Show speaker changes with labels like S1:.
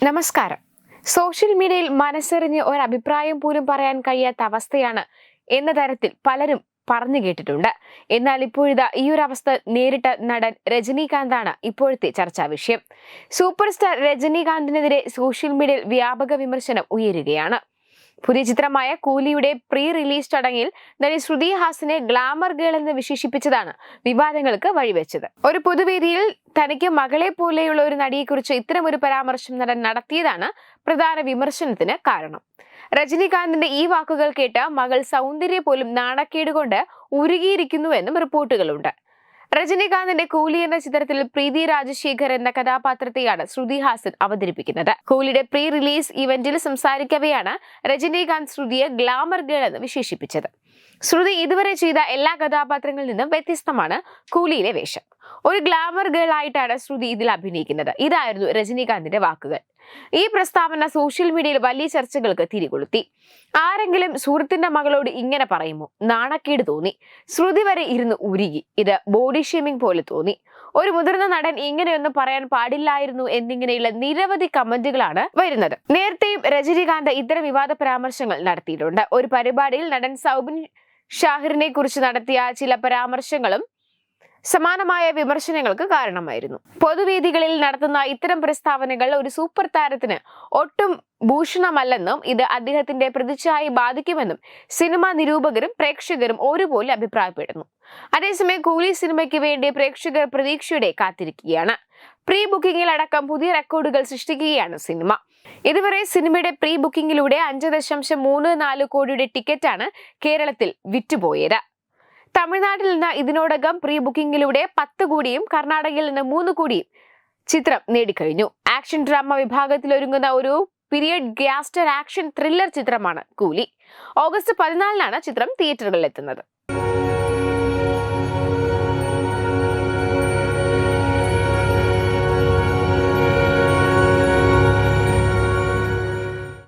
S1: നമസ്കാരം. സോഷ്യൽ മീഡിയയിൽ മനസ്സറിഞ്ഞ് ഒരഭിപ്രായം പോലും പറയാൻ കഴിയാത്ത അവസ്ഥയാണ് എന്ന തരത്തിൽ പലരും പറഞ്ഞു കേട്ടിട്ടുണ്ട്. എന്നാൽ ഇപ്പോഴിതാ ഈ ഒരു അവസ്ഥ നേരിട്ട നടൻ രജനീകാന്താണ് ഇപ്പോഴത്തെ ചർച്ചാ വിഷയം. സൂപ്പർ സ്റ്റാർ രജനീകാന്തിനെതിരെ സോഷ്യൽ മീഡിയയിൽ വ്യാപക വിമർശനം ഉയരുകയാണ്. പുതിയ ചിത്രമായ കൂലിയുടെ പ്രീ റിലീസ് ചടങ്ങിൽ നടി ശ്രുതി ഹാസനെ ഗ്ലാമർ ഗേൾ എന്ന് വിശേഷിപ്പിച്ചതാണ് വിവാദങ്ങൾക്ക് വഴിവെച്ചത്. ഒരു പൊതുവേദിയിൽ തനിക്ക് മകളെ പോലെയുള്ള ഒരു നടിയെക്കുറിച്ച് ഇത്തരമൊരു പരാമർശം നടൻ നടത്തിയതാണ് പ്രധാന വിമർശനത്തിന് കാരണം. രജനീകാന്തിന്റെ ഈ വാക്കുകൾ കേട്ട് മകൾ സൗന്ദര്യ പോലും നാണക്കേടുകൊണ്ട് ഉരുകിയിരിക്കുന്നുവെന്നും റിപ്പോർട്ടുകളുണ്ട്. രജനീകാന്തിന്റെ കൂലി എന്ന ചിത്രത്തിൽ പ്രീതി രാജശേഖർ എന്ന കഥാപാത്രത്തെയാണ് ശ്രുതി ഹാസൻ അവതരിപ്പിക്കുന്നത്. കൂലിയുടെ പ്രീ റിലീസ് ഇവന്റിൽ സംസാരിക്കവെയാണ് രജനീകാന്ത് ശ്രുതിയെ ഗ്ലാമർ ഗേൾ എന്ന് വിശേഷിപ്പിച്ചത്. ശ്രുതി ഇതുവരെ ചെയ്ത എല്ലാ കഥാപാത്രങ്ങളിൽ നിന്നും വ്യത്യസ്തമാണ് കൂലിയിലെ വേഷം. ഒരു ഗ്ലാമർ ഗേൾ ആയിട്ടാണ് ശ്രുതി ഇതിൽ അഭിനയിക്കുന്നത്. ഇതായിരുന്നു രജനീകാന്തിന്റെ വാക്കുകൾ. ഈ പ്രസ്താവന സോഷ്യൽ മീഡിയയിൽ വലിയ ചർച്ചകൾക്ക് തിരികൊളുത്തി. ആരെങ്കിലും സുഹൃത്തിന്റെ മകളോട് ഇങ്ങനെ പറയുമോ? നാണക്കേട് തോന്നി. ശ്രുതി വരെ ഇരുന്ന് ഉരുകി. ഇത് ബോഡി ഷേമിംഗ് പോലെ തോന്നി. ഒരു മുതിർന്ന നടൻ ഇങ്ങനെയൊന്നും പറയാൻ പാടില്ലായിരുന്നു എന്നിങ്ങനെയുള്ള നിരവധി കമന്റുകളാണ് വരുന്നത്. നേരത്തെയും രജനീകാന്ത് ഇത്തരം വിവാദ പരാമർശങ്ങൾ നടത്തിയിട്ടുണ്ട്. ഒരു പരിപാടിയിൽ നടൻ സൗബിൻ ഷാഹിറിനെ കുറിച്ച് നടത്തിയ ചില പരാമർശങ്ങളും സമാനമായ വിമർശനങ്ങൾക്ക് കാരണമായിരുന്നു. പൊതുവേദികളിൽ നടത്തുന്ന ഇത്തരം പ്രസ്താവനകൾ ഒരു സൂപ്പർ താരത്തിന് ഒട്ടും ഭൂഷണമല്ലെന്നും ഇത് അദ്ദേഹത്തിന്റെ പ്രതിച്ഛായയെ ബാധിക്കുമെന്നും സിനിമാ നിരൂപകരും പ്രേക്ഷകരും ഒരുപോലെ അഭിപ്രായപ്പെടുന്നു. അതേസമയം കൂലി സിനിമയ്ക്ക് വേണ്ടി പ്രേക്ഷകർ പ്രതീക്ഷയോടെ കാത്തിരിക്കുകയാണ്. പ്രീ ബുക്കിംഗിൽ അടക്കം പുതിയ റെക്കോർഡുകൾ സൃഷ്ടിക്കുകയാണ് സിനിമ. ഇതുവരെ സിനിമയുടെ പ്രീ ബുക്കിംഗിലൂടെ 5.34 കോടിയുടെ ടിക്കറ്റാണ് കേരളത്തിൽ വിറ്റുപോയത്. തമിഴ്നാട്ടിൽ നിന്ന് ഇതിനോടകം പ്രീ ബുക്കിംഗിലൂടെ 10 കോടിയും കർണാടകയിൽ നിന്ന് 3 കോടിയും ചിത്രം നേടിക്കഴിഞ്ഞു. ആക്ഷൻ ഡ്രാമ വിഭാഗത്തിൽ ഒരുങ്ങുന്ന ഒരു പീരിയഡ് ഗ്യാസ്റ്റർ ആക്ഷൻ ത്രില്ലർ ചിത്രമാണ് കൂലി. ഓഗസ്റ്റ് 14-നാണ് ചിത്രം തിയേറ്ററുകളിൽ എത്തുന്നത്.